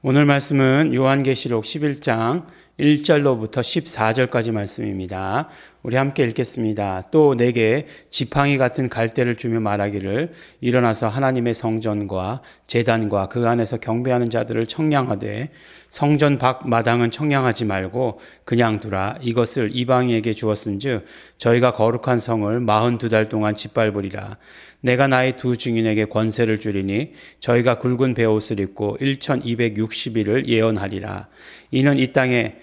오늘 말씀은 요한계시록 11장 1절로부터 14절까지 말씀입니다. 우리 함께 읽겠습니다. 또 내게 지팡이 같은 갈대를 주며 말하기를 일어나서 하나님의 성전과 제단과 그 안에서 경배하는 자들을 청량하되 성전 밖 마당은 청량하지 말고 그냥 두라. 이것을 이방인에게 주었은즉 저희가 거룩한 성을 42달 동안 짓밟으리라. 내가 나의 두 증인에게 권세를 주리니 저희가 굵은 베옷을 입고 1260일을 예언하리라. 이는 이 땅에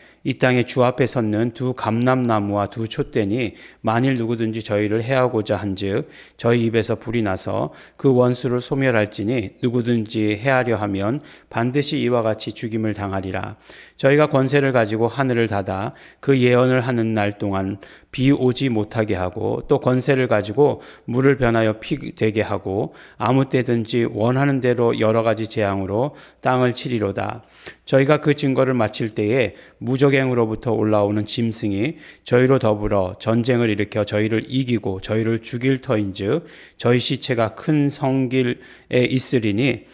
주 앞에 섰는 두 감람나무와 두 촛대니 만일 누구든지 저희를 해하고자 한즉 저희 입에서 불이 나서 그 원수를 소멸할지니 누구든지 해하려 하면 반드시 이와 같이 죽임을 당하리라. 저희가 권세를 가지고 하늘을 닫아 그 예언을 하는 날 동안 비 오지 못하게 하고 또 권세를 가지고 물을 변하여 피 되게 하고 아무 때든지 원하는 대로 여러 가지 재앙으로 땅을 치리로다. 저희가 그 증거를 마칠 때에 무적행으로부터 올라오는 짐승이 저희로 더불어 전쟁을 일으켜 저희를 이기고 저희를 죽일 터인즉 저희 시체가 큰 성길에 있으리니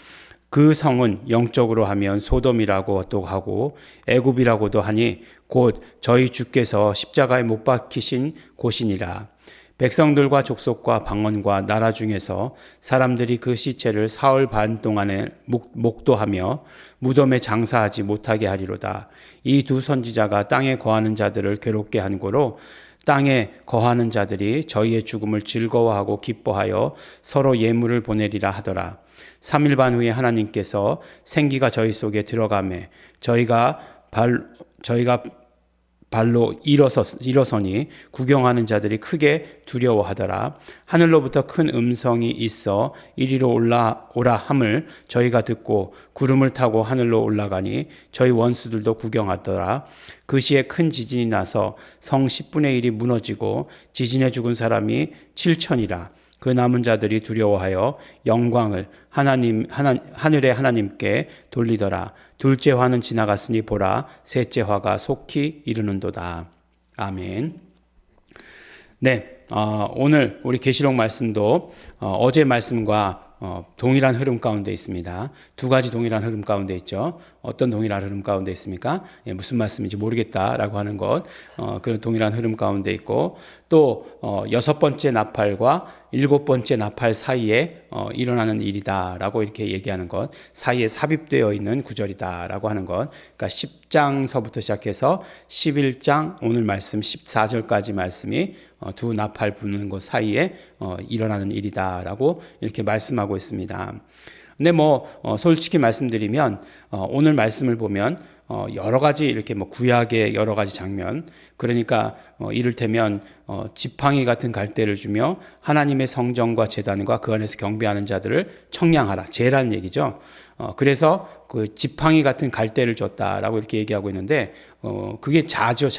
그 성은 영적으로 하면 소돔이라고 또 하고 애굽이라고도 하니 곧 저희 주께서 십자가에 못 박히신 곳이니라. 백성들과 족속과 방언과 나라 중에서 사람들이 그 시체를 사흘 반 동안에 목도하며 무덤에 장사하지 못하게 하리로다. 이 두 선지자가 땅에 거하는 자들을 괴롭게 한 고로 땅에 거하는 자들이 저희의 죽음을 즐거워하고 기뻐하여 서로 예물을 보내리라 하더라. 3일 반 후에 하나님께서 생기가 저희 속에 들어가매 저희가 발로 일어서니 구경하는 자들이 크게 두려워하더라. 하늘로부터 큰 음성이 있어 이리로 올라오라 함을 저희가 듣고 구름을 타고 하늘로 올라가니 저희 원수들도 구경하더라. 그 시에 큰 지진이 나서 성 10분의 1이 무너지고 지진에 죽은 사람이 7천이라. 그 남은 자들이 두려워하여 영광을 하늘의 하나님께 돌리더라. 둘째 화는 지나갔으니 보라, 셋째 화가 속히 이르는도다. 아멘. 네, 오늘 우리 계시록 말씀도 어제 말씀과 동일한 흐름 가운데 있습니다. 두 가지 동일한 흐름 가운데 있죠. 어떤 동일한 흐름 가운데 있습니까? 무슨 말씀인지 모르겠다라고 하는 것, 그런 동일한 흐름 가운데 있고, 또 여섯 번째 나팔과 일곱 번째 나팔 사이에 일어나는 일이다라고 이렇게 얘기하는 것, 사이에 삽입되어 있는 구절이다라고 하는 것, 그러니까 10장서부터 시작해서 11장 오늘 말씀 14절까지 말씀이 두 나팔 부는 것 사이에 일어나는 일이다라고 이렇게 말씀하고 있습니다. 근데 솔직히 말씀드리면 오늘 말씀을 보면 여러 가지 이렇게 구약의 여러 가지 장면, 그러니까 이를테면 지팡이 같은 갈대를 주며 하나님의 성전과 제단과 그 안에서 경배하는 자들을 청량하라, 제라는 얘기죠. 그래서 그 지팡이 같은 갈대를 줬다라고 이렇게 얘기하고 있는데 그게 자죠,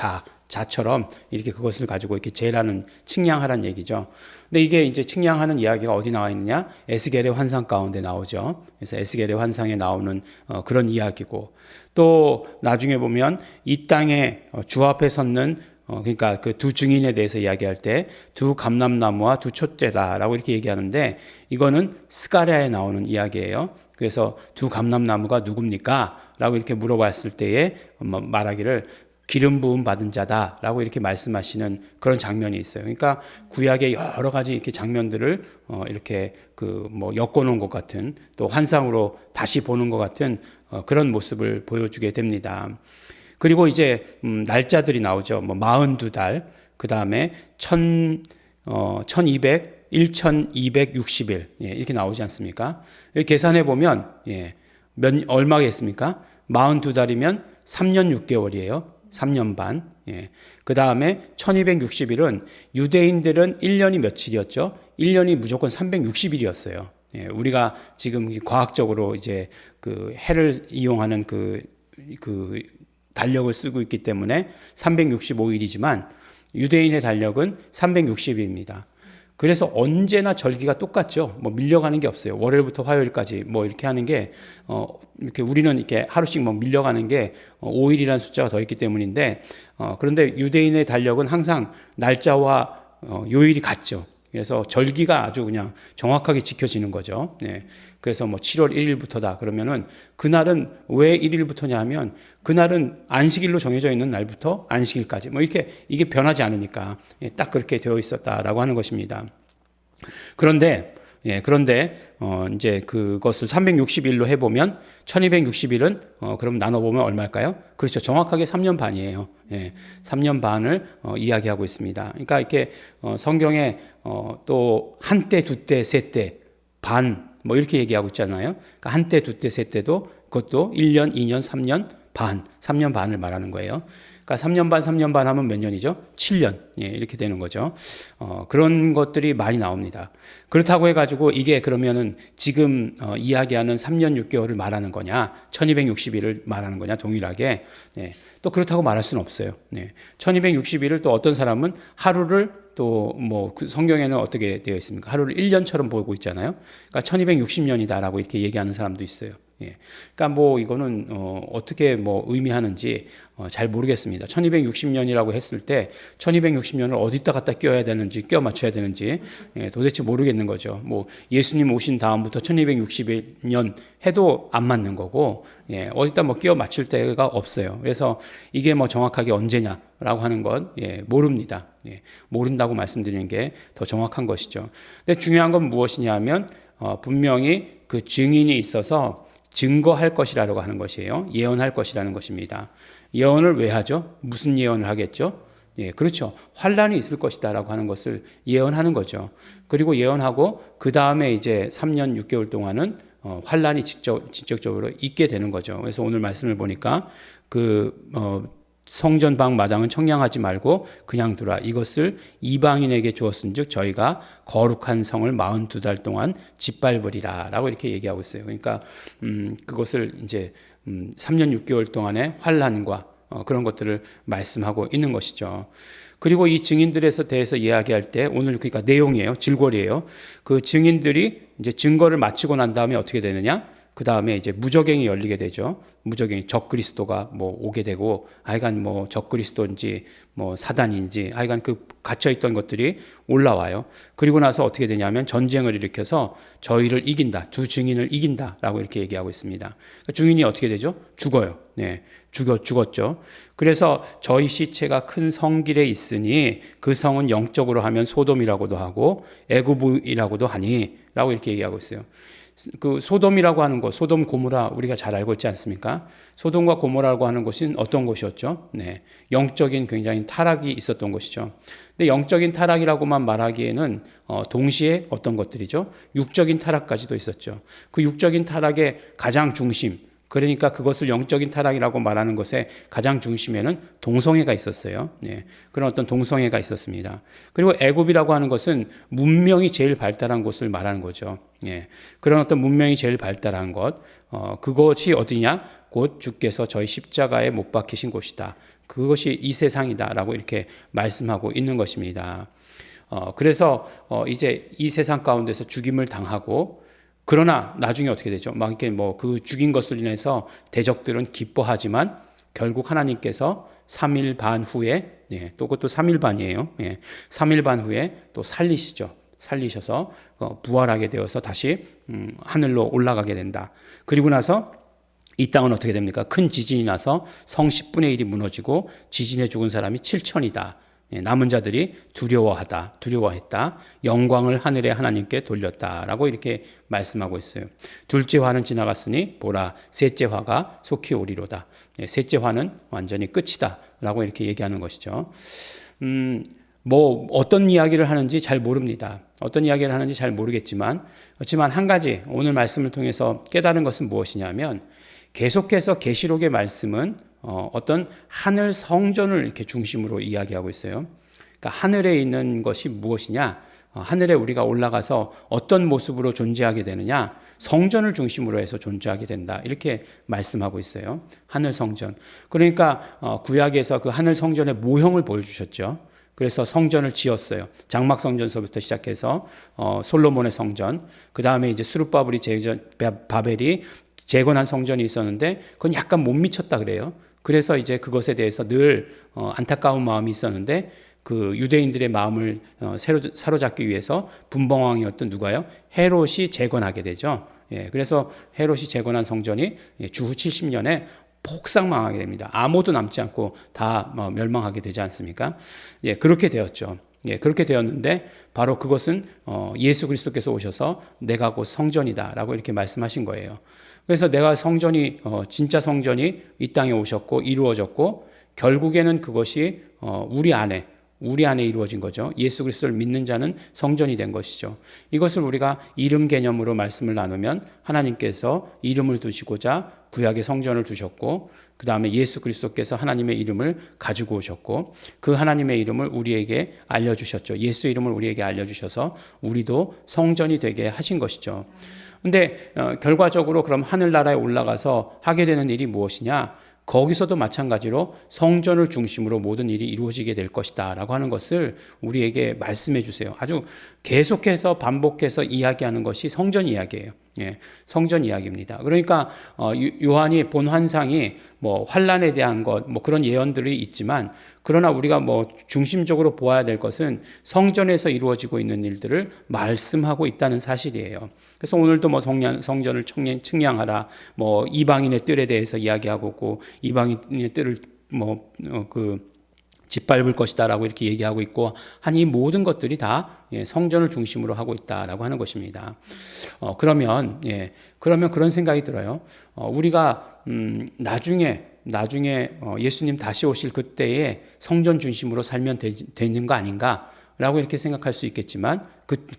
자처럼 이렇게 그것을 가지고 이렇게 제라는 측량하라는 얘기죠. 근데 이게 이제 측량하는 이야기가 어디 나와 있느냐? 에스겔의 환상 가운데 나오죠. 그래서 에스겔의 환상에 나오는 그런 이야기고, 또 나중에 보면 이 땅에 주 앞에 섰는 그러니까 그 두 증인에 대해서 이야기할 때 두 감람나무와 두 촛대다라고 이렇게 얘기하는데 이거는 스가랴에 나오는 이야기예요. 그래서 두 감람나무가 누굽니까? 라고 이렇게 물어봤을 때에 말하기를 기름 부음 받은 자다라고 이렇게 말씀하시는 그런 장면이 있어요. 그러니까 구약의 여러 가지 이렇게 장면들을 이렇게 엮어놓은 것 같은, 또 환상으로 다시 보는 것 같은 그런 모습을 보여주게 됩니다. 그리고 이제 날짜들이 나오죠. 42달, 그 다음에 1260일 이렇게 나오지 않습니까? 계산해 보면 얼마겠습니까? 42달이면 3년 6개월이에요. 3년 반. 그 다음에 1260일은 유대인들은 1년이 며칠이었죠? 1년이 무조건 360일이었어요. 우리가 지금 과학적으로 이제 그 해를 이용하는 그 달력을 쓰고 있기 때문에 365일이지만 유대인의 달력은 360일입니다. 그래서 언제나 절기가 똑같죠. 밀려가는 게 없어요. 월요일부터 화요일까지 이렇게 하는 게 이렇게 우리는 이렇게 하루씩 밀려가는 게 5일이라는 숫자가 더 있기 때문인데 그런데 유대인의 달력은 항상 날짜와 요일이 같죠. 그래서 절기가 아주 그냥 정확하게 지켜지는 거죠. 예. 그래서 뭐 7월 1일부터다 그러면은 그날은 왜 1일부터냐 하면 그날은 안식일로 정해져 있는 날부터 안식일까지 뭐 이렇게 이게 변하지 않으니까 딱 그렇게 되어 있었다라고 하는 것입니다. 그런데 이제 그것을 360일로 해보면 1260일은 그럼 나눠보면 얼마일까요? 그렇죠. 정확하게 3년 반이에요. 3년 반을 이야기하고 있습니다. 그러니까 이렇게 성경에 또 한때, 두때, 세때, 반 뭐 이렇게 얘기하고 있잖아요. 그러니까 한때, 두때, 세때도 그것도 1년, 2년, 3년 반, 3년 반을 말하는 거예요. 그러니까 3년 반 하면 몇 년이죠? 7년. 이렇게 되는 거죠. 그런 것들이 많이 나옵니다. 그렇다고 해가지고 이게 그러면은 지금 이야기하는 3년 6개월을 말하는 거냐, 1260일을 말하는 거냐, 동일하게. 또 그렇다고 말할 수는 없어요. 1260일을 또 어떤 사람은 하루를 또 뭐 그 성경에는 어떻게 되어 있습니까? 하루를 1년처럼 보고 있잖아요. 그러니까 1260년이다라고 이렇게 얘기하는 사람도 있어요. 그러니까 뭐 이거는 어떻게 뭐 의미하는지 잘 모르겠습니다. 1260년이라고 했을 때 1260년을 어디다 갖다 껴야 되는지 껴 맞춰야 되는지 도대체 모르겠는 거죠. 뭐 예수님 오신 다음부터 1260년 해도 안 맞는 거고 어디다 뭐 끼워 맞출 데가 없어요. 그래서 이게 뭐 정확하게 언제냐라고 하는 건 모릅니다. 모른다고 말씀드리는 게 더 정확한 것이죠. 근데 중요한 건 무엇이냐 하면 분명히 그 증인이 있어서 증거할 것이라고 하는 것이에요. 예언할 것이라는 것입니다. 예언을 왜 하죠? 무슨 예언을 하겠죠? 그렇죠. 환란이 있을 것이다라고 하는 것을 예언하는 거죠. 그리고 예언하고 그 다음에 이제 3년 6개월 동안은 환란이 직접적으로 있게 되는 거죠. 그래서 오늘 말씀을 보니까 성전 방 마당은 청량하지 말고 그냥 두라. 이것을 이방인에게 주었은즉 저희가 거룩한 성을 42달 동안 짓밟으리라 라고 이렇게 얘기하고 있어요. 그러니까 그것을 이제 3년 6개월 동안의 환란과 그런 것들을 말씀하고 있는 것이죠. 그리고 이 증인들에서 대해서 이야기할 때 오늘 그러니까 내용이에요. 질거리예요. 그 증인들이 이제 증거를 마치고 난 다음에 어떻게 되느냐? 그 다음에 이제 무저갱이 열리게 되죠. 무저갱이 적그리스도가 뭐 오게 되고, 하여간 뭐 적그리스도인지 뭐 사단인지, 하여간 그 갇혀있던 것들이 올라와요. 그리고 나서 어떻게 되냐면 전쟁을 일으켜서 저희를 이긴다. 두 증인을 이긴다라고 이렇게 얘기하고 있습니다. 그러니까 증인이 어떻게 되죠? 죽어요. 죽었죠. 그래서 저희 시체가 큰 성길에 있으니 그 성은 영적으로 하면 소돔이라고도 하고 애굽이라고도 하니 라고 이렇게 얘기하고 있어요. 그 소돔이라고 하는 것, 소돔 고모라 우리가 잘 알고 있지 않습니까? 소돔과 고모라고 하는 것은 어떤 것이었죠? 영적인 굉장히 타락이 있었던 것이죠. 근데 영적인 타락이라고만 말하기에는 동시에 어떤 것들이죠? 육적인 타락까지도 있었죠. 그 육적인 타락의 가장 중심, 그러니까 그것을 영적인 타락이라고 말하는 것의 가장 중심에는 동성애가 있었어요. 그런 어떤 동성애가 있었습니다. 그리고 애굽이라고 하는 것은 문명이 제일 발달한 곳을 말하는 거죠. 그런 어떤 문명이 제일 발달한 것, 그것이 어디냐? 곧 주께서 저희 십자가에 못 박히신 곳이다. 그것이 이 세상이다라고 이렇게 말씀하고 있는 것입니다. 그래서 이제 이 세상 가운데서 죽임을 당하고 그러나 나중에 어떻게 되죠? 막 이렇게 뭐 그 죽인 것을 인해서 대적들은 기뻐하지만 결국 하나님께서 3일 반 후에 또 그것도 3일 반이에요. 3일 반 후에 또 살리셔서 부활하게 되어서 다시 하늘로 올라가게 된다. 그리고 나서 이 땅은 어떻게 됩니까? 큰 지진이 나서 성 10분의 1이 무너지고 지진에 죽은 사람이 7천이다. 남은 자들이 두려워했다. 영광을 하늘의 하나님께 돌렸다라고 이렇게 말씀하고 있어요. 둘째 화는 지나갔으니 보라 셋째 화가 속히 오리로다. 셋째 화는 완전히 끝이다라고 이렇게 얘기하는 것이죠. 뭐 어떤 이야기를 하는지 잘 모릅니다. 어떤 이야기를 하는지 잘 모르겠지만 그렇지만 한 가지 오늘 말씀을 통해서 깨달은 것은 무엇이냐면 계속해서 계시록의 말씀은 어떤 하늘 성전을 이렇게 중심으로 이야기하고 있어요. 그러니까 하늘에 있는 것이 무엇이냐? 하늘에 우리가 올라가서 어떤 모습으로 존재하게 되느냐? 성전을 중심으로 해서 존재하게 된다. 이렇게 말씀하고 있어요. 하늘 성전. 그러니까 구약에서 그 하늘 성전의 모형을 보여주셨죠. 그래서 성전을 지었어요. 장막 성전서부터 시작해서 솔로몬의 성전, 그 다음에 이제 스룹바벨이 바벨이 재건한 성전이 있었는데 그건 약간 못 미쳤다 그래요. 그래서 이제 그것에 대해서 늘 안타까운 마음이 있었는데 그 유대인들의 마음을 사로잡기 위해서 분봉왕이었던 누가요? 헤롯이 재건하게 되죠. 그래서 헤롯이 재건한 성전이 주후 70년에 폭삭 망하게 됩니다. 아무도 남지 않고 다 멸망하게 되지 않습니까? 그렇게 되었죠. 그렇게 되었는데 바로 그것은 예수 그리스도께서 오셔서 내가 곧 성전이다라고 이렇게 말씀하신 거예요. 그래서 내가 성전이 진짜 성전이 이 땅에 오셨고 이루어졌고 결국에는 그것이 우리 안에 이루어진 거죠. 예수 그리스도를 믿는 자는 성전이 된 것이죠. 이것을 우리가 이름 개념으로 말씀을 나누면 하나님께서 이름을 두시고자 구약의 성전을 두셨고 그 다음에 예수 그리스도께서 하나님의 이름을 가지고 오셨고 그 하나님의 이름을 우리에게 알려주셨죠. 예수 이름을 우리에게 알려주셔서 우리도 성전이 되게 하신 것이죠. 근데 결과적으로 그럼 하늘나라에 올라가서 하게 되는 일이 무엇이냐? 거기서도 마찬가지로 성전을 중심으로 모든 일이 이루어지게 될 것이다 라고 하는 것을 우리에게 말씀해 주세요. 아주 계속해서 반복해서 이야기하는 것이 성전 이야기예요. 성전 이야기입니다. 그러니까 요한이 본 환상이 뭐 환란에 대한 것, 뭐 그런 예언들이 있지만 그러나 우리가 뭐 중심적으로 보아야 될 것은 성전에서 이루어지고 있는 일들을 말씀하고 있다는 사실이에요. 그래서 오늘도 뭐 성전을 측량하라, 뭐 이방인의 뜰에 대해서 이야기하고 있고 이방인의 뜰을 짓밟을 것이다라고 이렇게 얘기하고 있고 한 이 모든 것들이 다 성전을 중심으로 하고 있다라고 하는 것입니다. 그러면 그런 생각이 들어요. 우리가 나중에 예수님 다시 오실 그때에 성전 중심으로 살면 되는 거 아닌가? 라고 이렇게 생각할 수 있겠지만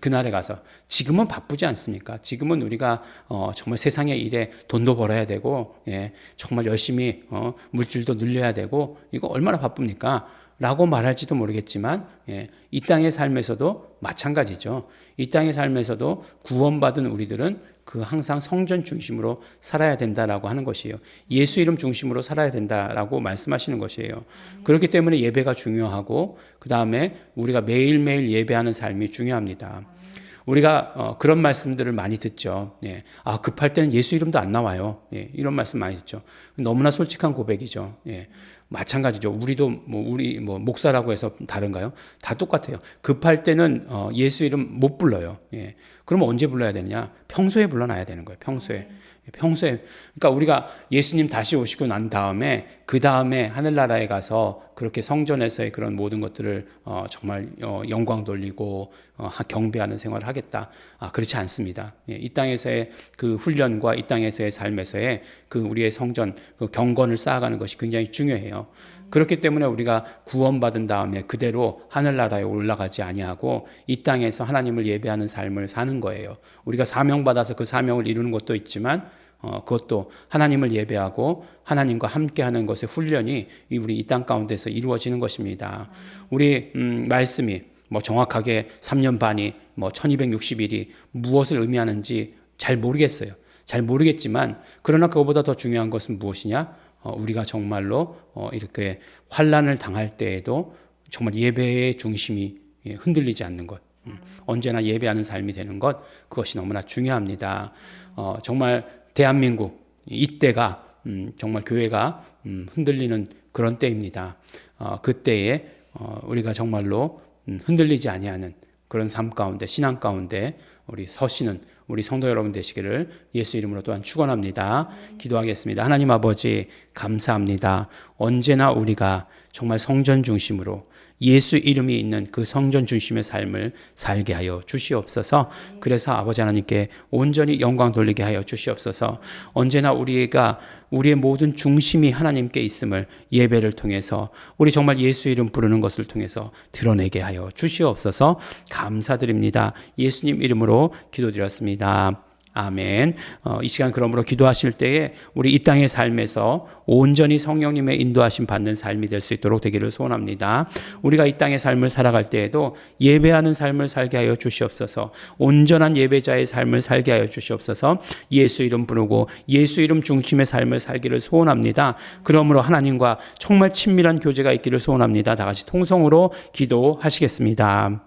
그날에 가서 지금은 바쁘지 않습니까? 지금은 우리가 정말 세상의 일에 돈도 벌어야 되고 정말 열심히 물질도 늘려야 되고 이거 얼마나 바쁩니까? 라고 말할지도 모르겠지만 이 땅의 삶에서도 마찬가지죠. 이 땅의 삶에서도 구원받은 우리들은 항상 성전 중심으로 살아야 된다라고 하는 것이에요. 예수 이름 중심으로 살아야 된다라고 말씀하시는 것이에요. 그렇기 때문에 예배가 중요하고 그 다음에 우리가 매일매일 예배하는 삶이 중요합니다. 우리가 그런 말씀들을 많이 듣죠. 급할 때는 예수 이름도 안 나와요. 이런 말씀 많이 듣죠. 너무나 솔직한 고백이죠. 마찬가지죠. 우리도 우리 목사라고 해서 다른가요? 다 똑같아요. 급할 때는 예수 이름 못 불러요. 그러면 언제 불러야 되느냐? 평소에 불러놔야 되는 거예요. 평소에. 그러니까 우리가 예수님 다시 오시고 난 다음에 그 다음에 하늘나라에 가서 그렇게 성전에서의 그런 모든 것들을 정말 영광 돌리고 경배하는 생활을 하겠다. 그렇지 않습니다. 이 땅에서의 그 훈련과 이 땅에서의 삶에서의 그 우리의 성전 그 경건을 쌓아가는 것이 굉장히 중요해요. 그렇기 때문에 우리가 구원받은 다음에 그대로 하늘나라에 올라가지 아니하고 이 땅에서 하나님을 예배하는 삶을 사는 거예요. 우리가 사명받아서 그 사명을 이루는 것도 있지만 그것도 하나님을 예배하고 하나님과 함께하는 것의 훈련이 우리 이 땅 가운데서 이루어지는 것입니다. 우리 말씀이 정확하게 3년 반이 1260일이 무엇을 의미하는지 잘 모르겠어요. 잘 모르겠지만 그러나 그것보다 더 중요한 것은 무엇이냐? 우리가 정말로 이렇게 환난을 당할 때에도 정말 예배의 중심이 흔들리지 않는 것, 언제나 예배하는 삶이 되는 것, 그것이 너무나 중요합니다. 정말 대한민국 이때가 정말 교회가 흔들리는 그런 때입니다. 그때에 우리가 정말로 흔들리지 아니하는 그런 삶 가운데, 신앙 가운데 우리 서시는 우리 성도 여러분 되시기를 예수 이름으로 또한 축원합니다. 기도하겠습니다. 하나님 아버지 감사합니다. 언제나 우리가 정말 성전 중심으로 예수 이름이 있는 그 성전 중심의 삶을 살게 하여 주시옵소서. 그래서 아버지 하나님께 온전히 영광 돌리게 하여 주시옵소서. 언제나 우리가 우리의 모든 중심이 하나님께 있음을 예배를 통해서 우리 정말 예수 이름 부르는 것을 통해서 드러내게 하여 주시옵소서. 감사드립니다. 예수님 이름으로 기도드렸습니다. 아멘. 이 시간 그러므로 기도하실 때에 우리 이 땅의 삶에서 온전히 성령님의 인도하심 받는 삶이 될 수 있도록 되기를 소원합니다. 우리가 이 땅의 삶을 살아갈 때에도 예배하는 삶을 살게 하여 주시옵소서. 온전한 예배자의 삶을 살게 하여 주시옵소서. 예수 이름 부르고 예수 이름 중심의 삶을 살기를 소원합니다. 그러므로 하나님과 정말 친밀한 교제가 있기를 소원합니다. 다 같이 통성으로 기도하시겠습니다.